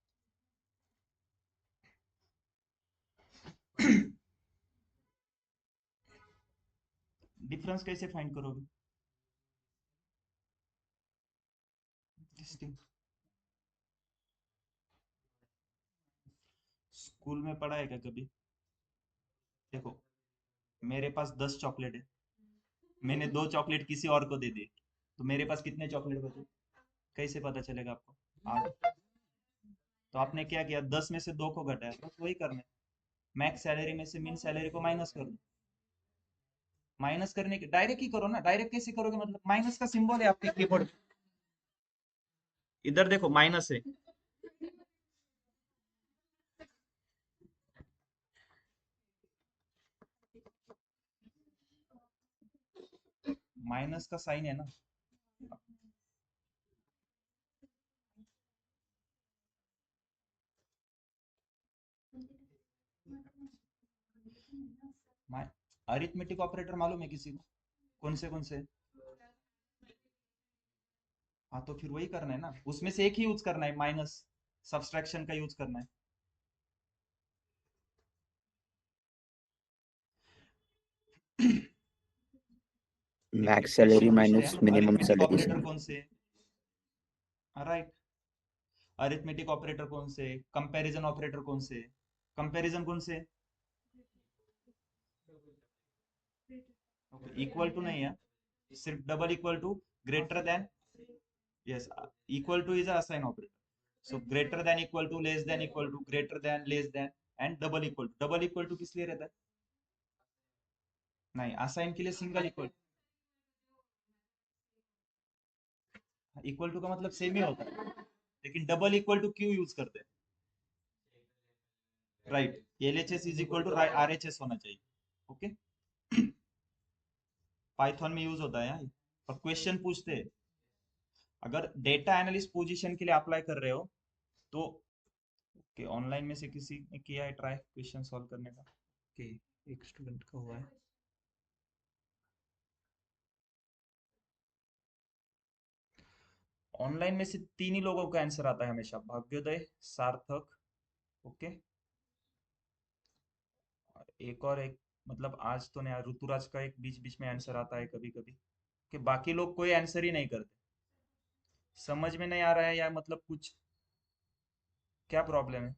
डिफरेंस कैसे फाइंड करोगे? स्कूल में पढ़ा है क्या कभी? देखो, मेरे पास 10 चॉकलेट है, मैंने 2 चॉकलेट किसी और को दे दी, तो मेरे पास कितने चॉकलेट बचे? कैसे पता चलेगा आपको? 8। तो आपने क्या किया, 10 में से 2 को घटाया, बस वही करना है। मैक्स सैलरी में से मीन सैलरी को माइनस कर दो। माइनस करने के डायरेक्ट ही करो ना, डायरेक्ट कैसे करोगे, मतलब माइनस का सिंबल है आपके कीबोर्ड, इधर देखो माइनस है, माइनस का साइन है ना। अरिथमेटिक ऑपरेटर मालूम है किसी को? कौन से? हाँ तो फिर वही करना है ना, उसमें से एक ही यूज करना है, माइनस सब्सट्रैक्शन का यूज करना है। एक मैक्स क्वेश्चन सैलरी पूछ रहे माइनस हैं मिनिमम अरिथमेटिक सैलरी ऑपरेटर सम। कौन से? राइट, अरिथमेटिक ऑपरेटर कौन से, कंपैरिजन ऑपरेटर कौन से, कंपैरिजन कौन से? इक्वल टू नहीं है, सिर्फ double equal to, greater than, yes, equal to is assign operator. So greater than equal to, less than equal to, greater than, less than, and double equal to किस लिए रहता है? नहीं, असाइन के लिए सिंगल इक्वल, इक्वल टू का मतलब same ही होता है, लेकिन डबल इक्वल टू क्यों यूज करते हैं? Right, LHS is equal to RHS होना चाहिए। ओके, पाइथन में यूज होता है यार, और क्वेश्चन पूछते हैं। अगर डेटा एनालिस्ट पोजीशन के लिए अप्लाई कर रहे हो तो, ओके, ऑनलाइन में से किसी ने किया है ट्राई क्वेश्चन सॉल्व करने का? ओके, एक स्टूडेंट का हुआ है। ऑनलाइन में से तीन ही लोगों का आंसर आता है हमेशा, भाग्योदय, सार्थक, ओके, और एक, मतलब आज तो नहीं, ऋतुराज का एक बीच बीच में आंसर आता है कभी कभी, कि बाकी लोग कोई आंसर ही नहीं करते। समझ में नहीं आ रहा है या मतलब कुछ, क्या प्रॉब्लम है?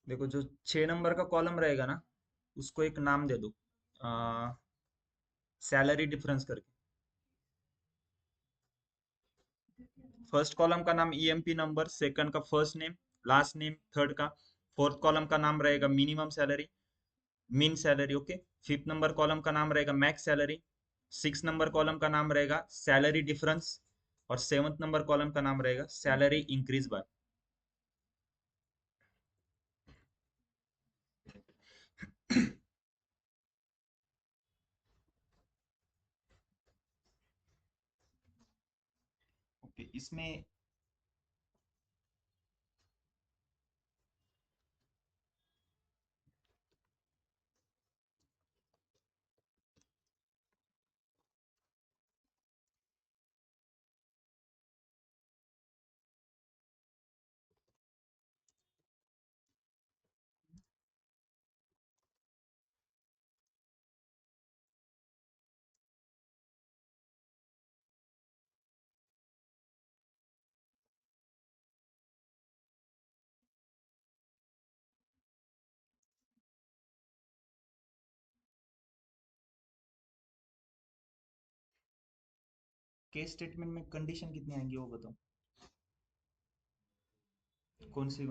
देखो, जो 6 नंबर का कॉलम रहेगा ना, उसको एक नाम दे दो, सैलरी डिफरेंस करके। फर्स्ट कॉलम का नाम ईएमपी नंबर, सेकंड का first name, last name, third का, फोर्थ कॉलम का नाम रहेगा minimum salary, mean salary, okay. Fifth number column का नाम रहेगा max salary, six number column का नाम रहेगा सैलरी डिफरेंस, और सेवंथ नंबर कॉलम का नाम रहेगा सैलरी इंक्रीज बाय। ओके, इसमें केस स्टेटमेंट में कंडीशन कितनी आएंगी वो बताओ, कौन सी?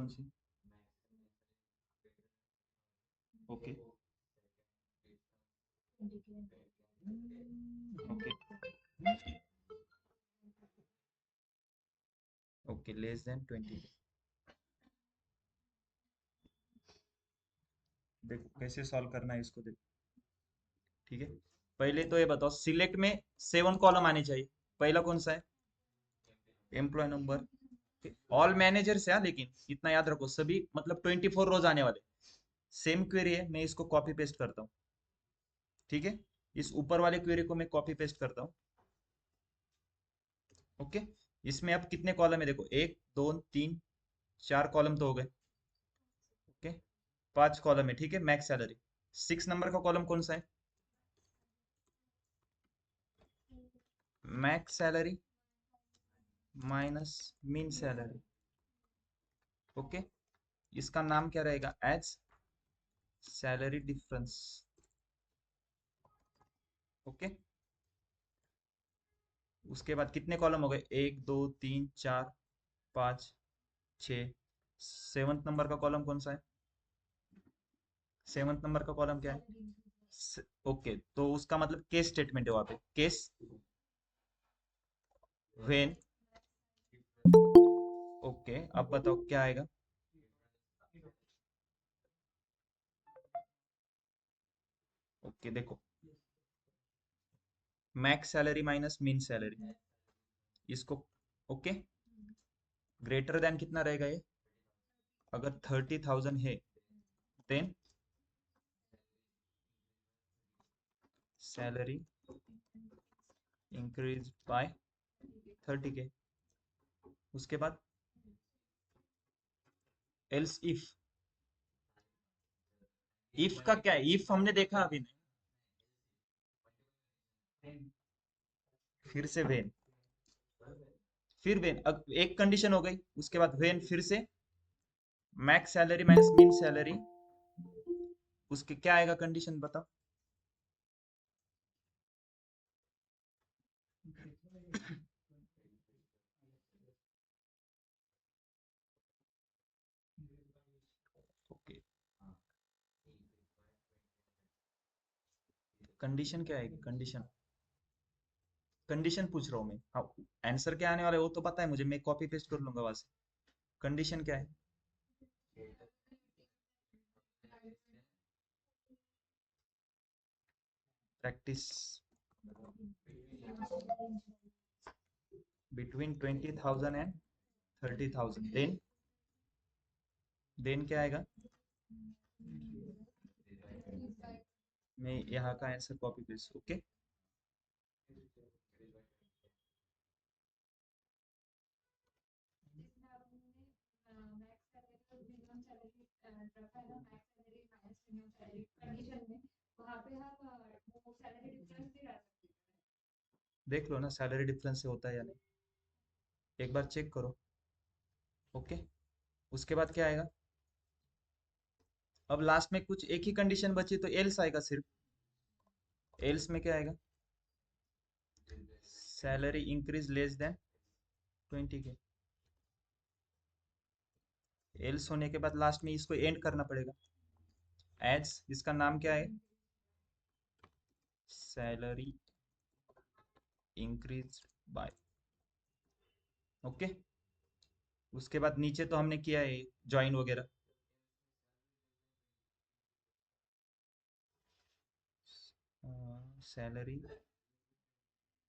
Okay, okay, okay, less than 20। देखो कैसे सॉल्व करना है इसको, देखो, ठीक है। पहले तो ये बताओ, सिलेक्ट में 7 कॉलम आने चाहिए, पहला कौन सा है? Employee number. ऑल मैनेजर्स है, लेकिन इतना याद रखो, सभी मतलब 24 रोज आने वाले। सेम क्वेरी है, मैं इसको कॉपी पेस्ट करता हूँ, ठीक है। इस ऊपर वाले क्वेरी को मैं कॉपी पेस्ट करता हूँ, ओके। इसमें अब कितने कॉलम है देखो, 1 2 3 4 कॉलम तो हो गए, ओके। 5 कॉलम है, ठीक है, मैक्स सैलरी। 6 नंबर का कॉलम कौन सा है? Max salary minus mean salary, okay. इसका नाम क्या रहेगा? As salary difference, okay. उसके बाद कितने कॉलम हो गए? 1 2 3 4 5 6। सेवंथ नंबर का कॉलम कौन सा है? सेवंथ नंबर का कॉलम क्या है? ओके, तो उसका मतलब केस स्टेटमेंट है वहां पे, केस व्हेन। ओके, अब बताओ क्या आएगा। ओके देखो, मैक्स सैलरी माइनस मिन सैलरी, इसको ओके, ग्रेटर देन कितना रहेगा ये, अगर 30,000 है then salary increase bye 30K। उसके बाद एल्स इफ का क्या है, इफ हमने देखा अभी नहीं, फिर से वेन, फिर वेन, अब एक कंडीशन हो गई, उसके बाद वेन फिर से मैक्स सैलरी माइनस मिन सैलरी, उसके क्या आएगा कंडीशन बताओ। ओके, कंडीशन क्या आएगी, कंडीशन, कंडीशन पूछ रहा हूँ मैं, हाँ आंसर क्या आने वाला है वो तो पता है मुझे, मैं कॉपी पेस्ट कर लूंगा वहां से। कंडीशन क्या है, प्रैक्टिस बिटवीन 20,000 एंड 30,000, देन क्या आएगा, मैं यहाँ का आंसर कॉपी पेस्ट, ओके। देख लो ना सैलरी डिफरेंस से होता है या नहीं, एक बार चेक करो, ओके। उसके बाद क्या आएगा, अब लास्ट में कुछ एक ही कंडीशन बची तो एल्स आएगा सिर्फ, एल्स में क्या आएगा, salary increase less than 20K। Else होने के बाद लास्ट में इसको एंड करना पड़ेगा, एज इसका नाम क्या है, सैलरी इंक्रीज बाय, ओके। उसके बाद नीचे तो हमने किया है ज्वाइन वगैरह, सैलरी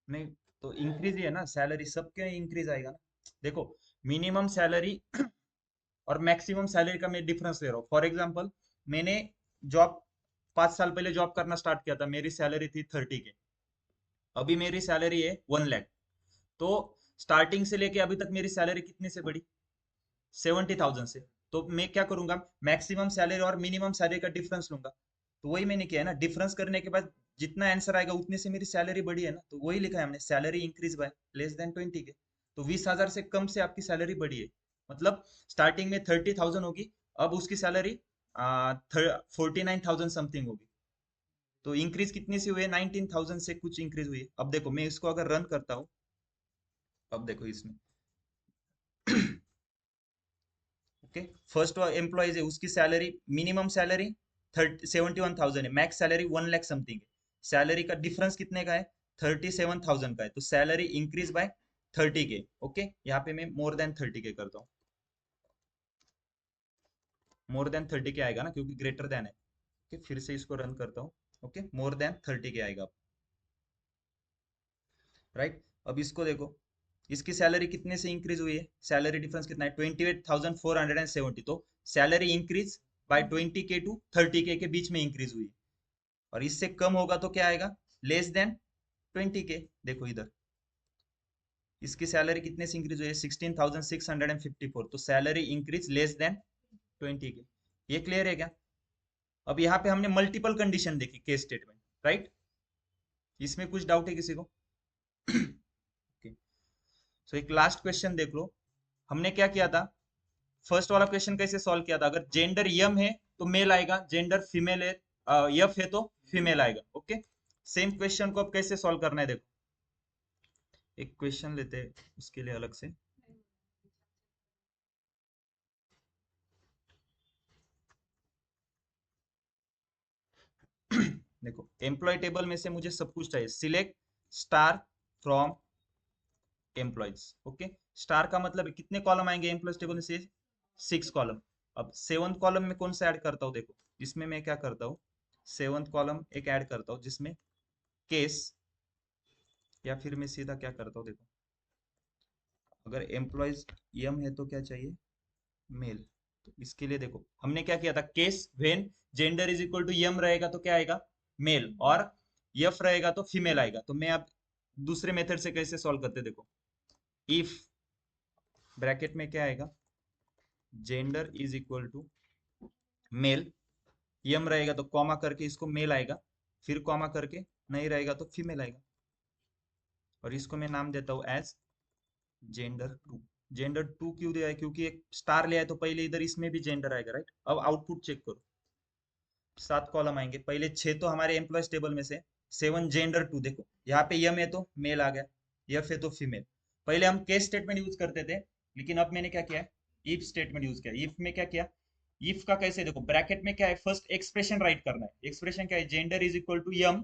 नहीं, तो इंक्रीज ही है ना, सैलरी सबके इंक्रीज आएगा ना। देखो, मिनिमम सैलरी और मैक्सिमम सैलरी का मैं डिफरेंस ले रहा हूँ। फॉर एग्जांपल, मैंने जॉब 5 साल पहले जॉब करना स्टार्ट किया था, मेरी सैलरी थी 30K, अभी मेरी सैलरी है 1 लाख। तो स्टार्टिंग से लेके अभी तक मेरी सैलरी कितने से बढ़ी, 70,000 से। तो मैं क्या करूंगा, मैक्सिमम सैलरी और मिनिमम सैलरी का डिफरेंस लूंगा, तो वही मैंने किया है ना, डिफरेंस करने के बाद जितना आंसर आएगा उतने से मेरी सैलरी बढ़ी है ना, तो वही लिखा है हमने, salary increase bye less than 20K। तो 20,000 से कम से आपकी सैलरी बढ़ी है, मतलब स्टार्टिंग में 30,000 होगी, अब उसकी सैलरी 49,000 समथिंग होगी। तो इंक्रीज कितने से हुई है, 19,000 से कुछ इंक्रीज हुई है। अब देखो मैं इसको अगर रन करता हूँ, अब देखो इसमें ओके, फर्स्ट एम्प्लॉय है उसकी सैलरी, मिनिमम सैलरी 71,000 है, मैक्स सैलरी 1 लाख समथिंग है, सैलरी का डिफरेंस कितने का है, 37,000 का है, तो salary increase bye 30K। Okay, यहाँ पे मैं मोर देन 30K करता हूँ, मोर देन 30K आएगा ना क्योंकि ग्रेटर देन है। ओके, फिर से इसको रन करता हूँ, ओके, मोर देन 30K आएगा, राइट। अब इसको देखो, इसकी सैलरी कितने से इंक्रीज हुई है, सैलरी डिफरेंस कितना है, 28,470, तो salary increase bye 20K to 30K के बीच में इंक्रीज हुई है। और इससे कम होगा तो क्या आएगा, लेस देन 20K। देखो इधर, इसकी सैलरी कितने से इंक्रीज हुई है, 16,654, तो salary increase less than 20K। ये क्लियर है क्या। अब यहाँ पे हमने मल्टीपल कंडीशन देखी केस स्टेटमेंट, राइट। इसमें कुछ डाउट है किसी को okay. सो एक लास्ट क्वेश्चन देख लो, हमने क्या किया था, फर्स्ट वाला क्वेश्चन कैसे सॉल्व किया था, अगर जेंडर यम है तो मेल आएगा, जेंडर फीमेल है यफ है तो फीमेल आएगा, ओके। सेम क्वेश्चन को अब कैसे सॉल्व करना है देखो, एक क्वेश्चन लेते हैं उसके लिए अलग से। देखो एम्प्लॉय टेबल में से मुझे सब कुछ चाहिए, select star from employees. Okay, star का मतलब कितने कॉलम आएंगे एम्प्लॉयज टेबल में से? 6 कॉलम। अब 7th कॉलम में कौन सा ऐड करता हूँ? देखो इसमें मैं क्या करता हूँ, 7th कॉलम एक ऐड करता हूँ जिसमें केस, या फिर मैं सीधा क्या करता हूँ, देखो अगर एम्प्लॉयज यम है तो क्या चाहिए? मेल। तो इसके लिए देखो हमने क्या किया था, case when gender is equal to M रहेगा तो क्या आएगा? मेल, और यफ रहेगा तो फीमेल आएगा। तो मैं अब दूसरे मेथड से कैसे सॉल्व करते, देखो इफ ब्रैकेट में क्या आएगा, gender is equal to male, M रहेगा तो कॉमा करके इसको मेल आएगा, फिर कॉमा करके नहीं रहेगा तो फीमेल आएगा, और इसको मैं नाम देता हूँ as gender two. Gender two क्यों दिया है? क्योंकि एक स्टार लिया है तो पहले इधर इसमें भी जेंडर आएगा, राइट? अब आउटपुट चेक करो, 7 कॉलम आएंगे, पहले 6 तो हमारे एम्प्लॉयज टेबल में से, 7 जेंडर टू, देखो यहाँ पे यम है तो मेल आ गया, यफ है तो फीमेल। पहले हम केस स्टेटमेंट यूज करते थे, लेकिन अब मैंने क्या किया है, इफ स्टेटमेंट यूज किया। इफ में क्या किया, इफ का कैसे, देखो ब्रैकेट में क्या है, फर्स्ट एक्सप्रेशन राइट करना है। एक्सप्रेशन क्या है, जेंडर इज इक्वल टू यम,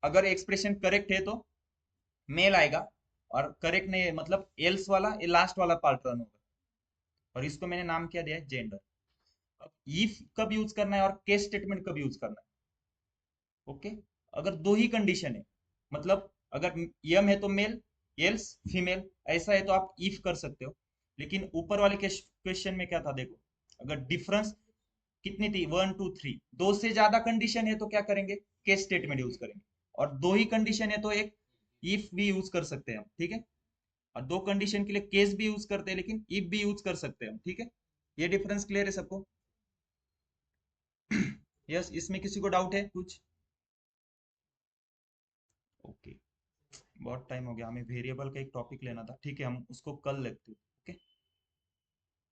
अगर एक्सप्रेशन करेक्ट है तो मेल आएगा, और करेक्ट नहीं है मतलब एल्स वाला, ये लास्ट वाला पार्ट रन होगा, और इसको मैंने नाम क्या दिया है, जेंडर। अब इफ कब यूज करना है और केस स्टेटमेंट कब यूज करना है? ओके, अगर दो ही कंडीशन है, मतलब अगर यम है तो मेल, एल्स फीमेल, ऐसा है तो आप इफ कर सकते हो। लेकिन ऊपर वाले क्वेश्चन में क्या था, देखो अगर डिफरेंस कितनी थी, 1 2 3, दो से ज्यादा कंडीशन है तो क्या करेंगे, केस स्टेटमेंट यूज करेंगे, और दो ही कंडीशन है तो एक इफ भी यूज कर सकते हैं हम, ठीक है? और दो कंडीशन के लिए केस भी यूज करते हैं लेकिन इफ भी यूज कर सकते हैं हम, ठीक है? ये डिफरेंस क्लियर है सबको? यस, इसमें किसी को डाउट है कुछ? ओके, बहुत टाइम हो गया, हमें वेरिएबल का एक टॉपिक लेना था, ठीक है हम उसको कल लेते हैं।